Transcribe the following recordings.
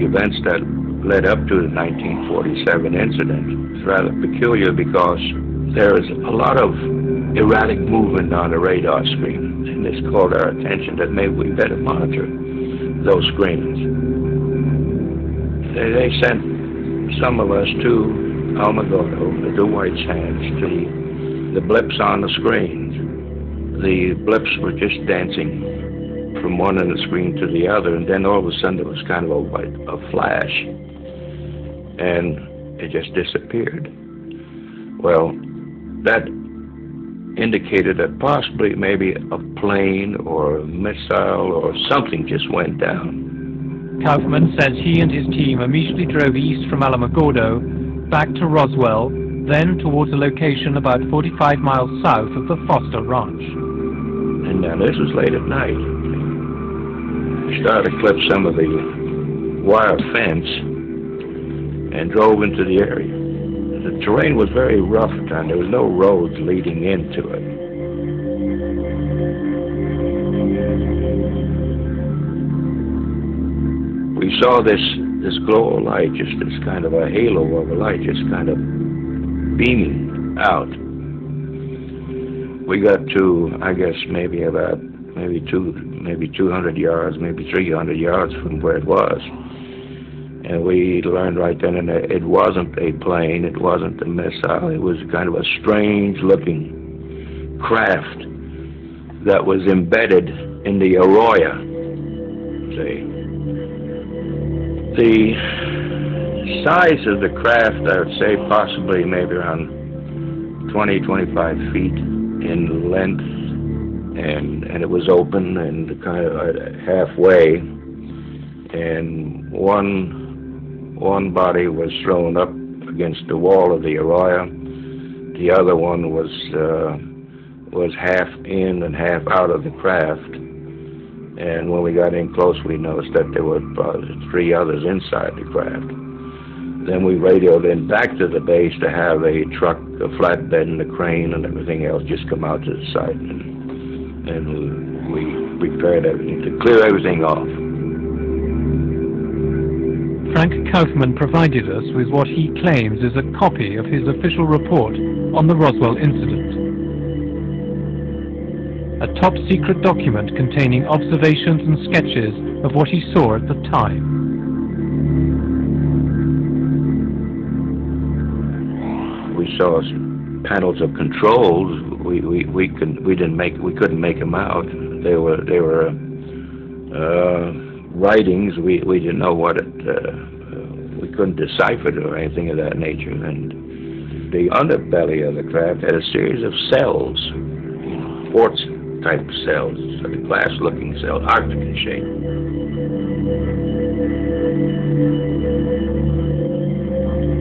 events that led up to the 1947 incident. It's rather peculiar because there is a lot of erratic movement on the radar screen, and this called our attention that maybe we better monitor those screens. They sent some of us to Alamogordo, the White Sands, to the blips on the screens. The blips were just dancing from one end of the screen to the other, and then all of a sudden there was kind of a flash, and it just disappeared. Well, that indicated that possibly maybe a plane or a missile or something just went down. Kaufman says he and his team immediately drove east from Alamogordo, back to Roswell, then towards a location about 45 miles south of the Foster Ranch. And now this was late at night. We started to clip some of the wire fence and drove into the area. The terrain was very rough at the time. There was no roads leading into it. We saw this glow of light, just this kind of a halo of a light, just kind of beaming out. We got to, I guess, maybe 200 yards, maybe 300 yards from where it was. And we learned right then and there it wasn't a plane, it wasn't a missile, it was kind of a strange-looking craft that was embedded in the arroyo. See? The size of the craft, I would say possibly maybe around 20, 25 feet in length, and it was open and kind of halfway, and one body was thrown up against the wall of the arroyo. The other one was half in and half out of the craft. And when we got in close, we noticed that there were three others inside the craft. Then we radioed in back to the base to have a truck, a flatbed, and a crane and everything else just come out to the site, and we prepared everything to clear everything off. Frank Kaufman provided us with what he claims is a copy of his official report on the Roswell incident. A top-secret document containing observations and sketches of what he saw at the time. We saw panels of controls. We couldn't make them out. They were writings. We didn't know what it. We couldn't decipher it or anything of that nature. And the underbelly of the craft had a series of cells, quartz-type cells, sort of glass-looking cells, arctic in shape.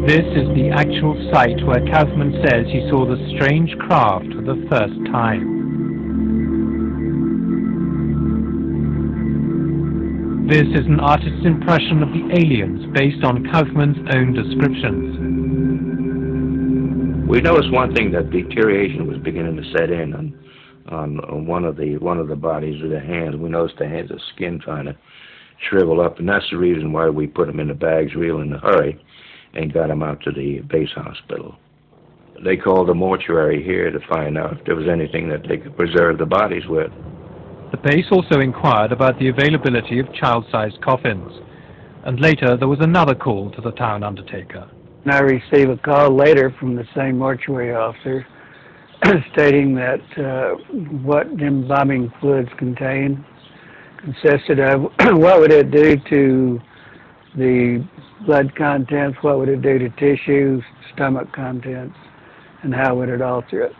This is the actual site where Kaufman says he saw the strange craft for the first time. This is an artist's impression of the aliens based on Kaufman's own descriptions. We noticed one thing, that deterioration was beginning to set in on one of the bodies of the hands. We noticed the hands of skin trying to shrivel up, and that's the reason why we put them in the bags real in a hurry and got them out to the base hospital. They called the mortuary here to find out if there was anything that they could preserve the bodies with. The base also inquired about the availability of child-sized coffins, and later there was another call to the town undertaker. I received a call later from the same mortuary officer stating that what embalming fluids consisted of, what would it do to the blood contents, what would it do to tissues, stomach contents, and how would it alter it.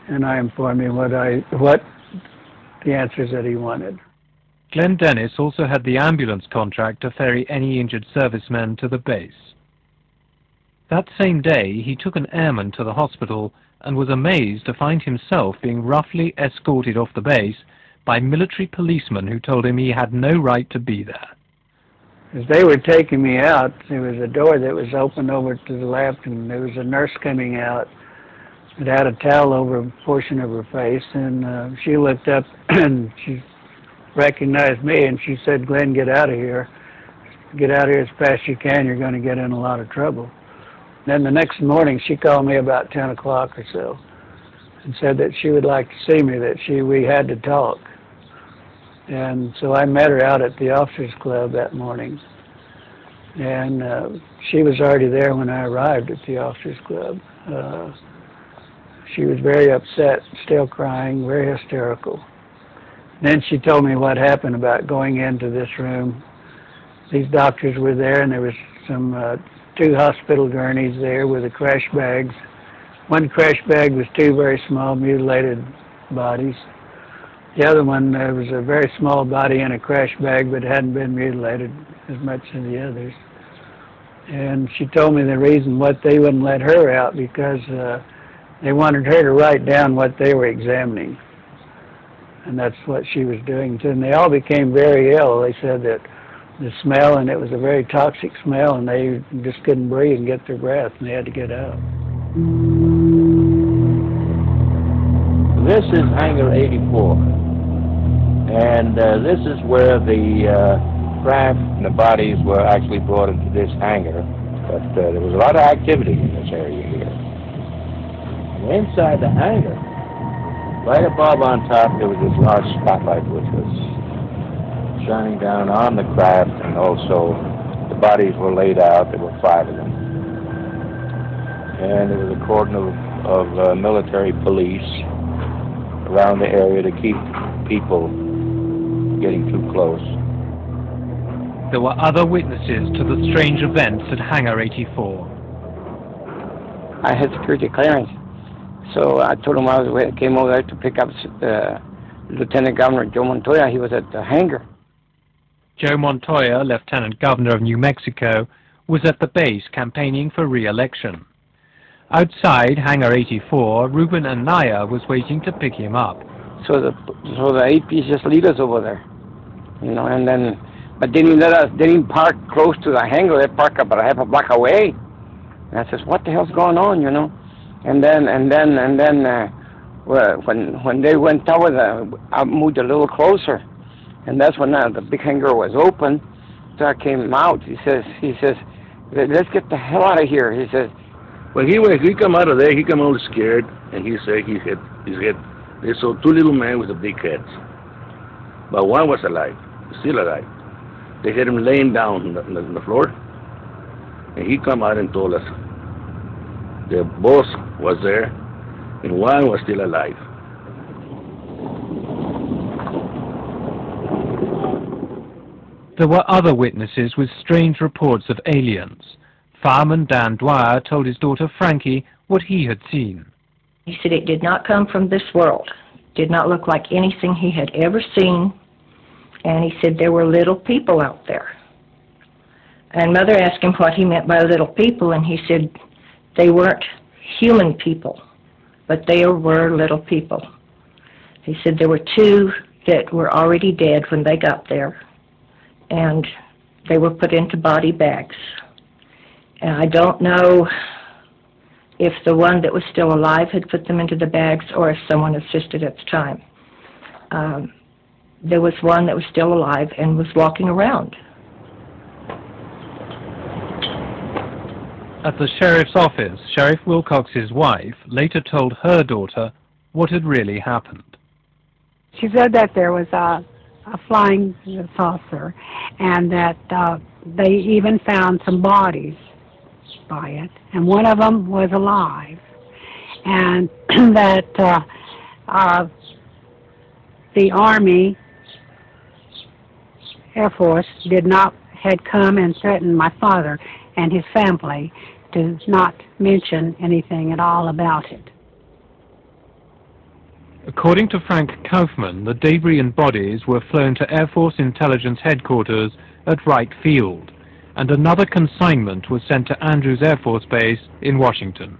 And I informed him what the answers that he wanted. Glenn Dennis also had the ambulance contract to ferry any injured servicemen to the base. That same day, he took an airman to the hospital and was amazed to find himself being roughly escorted off the base by military policemen who told him he had no right to be there. As they were taking me out, there was a door that was open over to the left, and there was a nurse coming out that had a towel over a portion of her face, and she looked up and she recognized me, and she said, "Glenn, get out of here." get out of here as fast as you can. You're going to get in a lot of trouble. Then the next morning, she called me about 10 o'clock or so and said that she would like to see me, that we had to talk. And so I met her out at the officers club that morning. And she was already there when I arrived at the officers club. She was very upset, still crying, very hysterical. Then she told me what happened about going into this room. These doctors were there, and there was some 2 hospital gurneys there with the crash bags. One crash bag was 2 very small mutilated bodies. The other one, there was a very small body in a crash bag, but hadn't been mutilated as much as the others. And she told me the reason what they wouldn't let her out because they wanted her to write down what they were examining. And that's what she was doing. And they all became very ill. They said that the smell, and it was a very toxic smell, and they just couldn't breathe and get their breath, and they had to get out. This is Hangar 84, and this is where the craft and the bodies were actually brought into this hangar, but there was a lot of activity in this area here. And inside the hangar, right above on top, there was this large spotlight which was shining down on the craft, and also the bodies were laid out. There were 5 of them. And there was a cordon of military police around the area to keep people getting too close. There were other witnesses to the strange events at Hangar 84. I had security clearance, so I told him I came over there to pick up Lieutenant Governor Joe Montoya. He was at the hangar. Joe Montoya, Lieutenant Governor of New Mexico, was at the base campaigning for re-election. Outside Hangar 84, Ruben and Naya was waiting to pick him up. So the APs just lead us over there, you know, and then, but they didn't park close to the hangar. They parked about a half a block away. And I says, what the hell's going on, you know? And then when they went over, I moved a little closer, and that's when the big hangar was open. So I came out. He says, let's get the hell out of here. He says. When he come out of there, he come out scared, and he said they saw 2 little men with the big heads, but one was alive, still alive. They had him laying down on the floor, and he come out and told us the boss was there, and one was still alive. There were other witnesses with strange reports of aliens. Fireman Dan Dwyer told his daughter Frankie what he had seen. He said it did not come from this world. It did not look like anything he had ever seen. And he said there were little people out there. And Mother asked him what he meant by little people, and he said they weren't human people, but they were little people. He said there were 2 that were already dead when they got there, and they were put into body bags. And I don't know if the one that was still alive had put them into the bags or if someone assisted at the time. There was one that was still alive and was walking around. At the sheriff's office, Sheriff Wilcox's wife later told her daughter what had really happened. She said that there was a flying saucer, and that they even found some bodies by it, and one of them was alive, and that the Army, Air Force had come and threatened my father and his family to not mention anything at all about it. According to Frank Kaufman, the debris and bodies were flown to Air Force Intelligence Headquarters at Wright Field, and another consignment was sent to Andrews Air Force Base in Washington.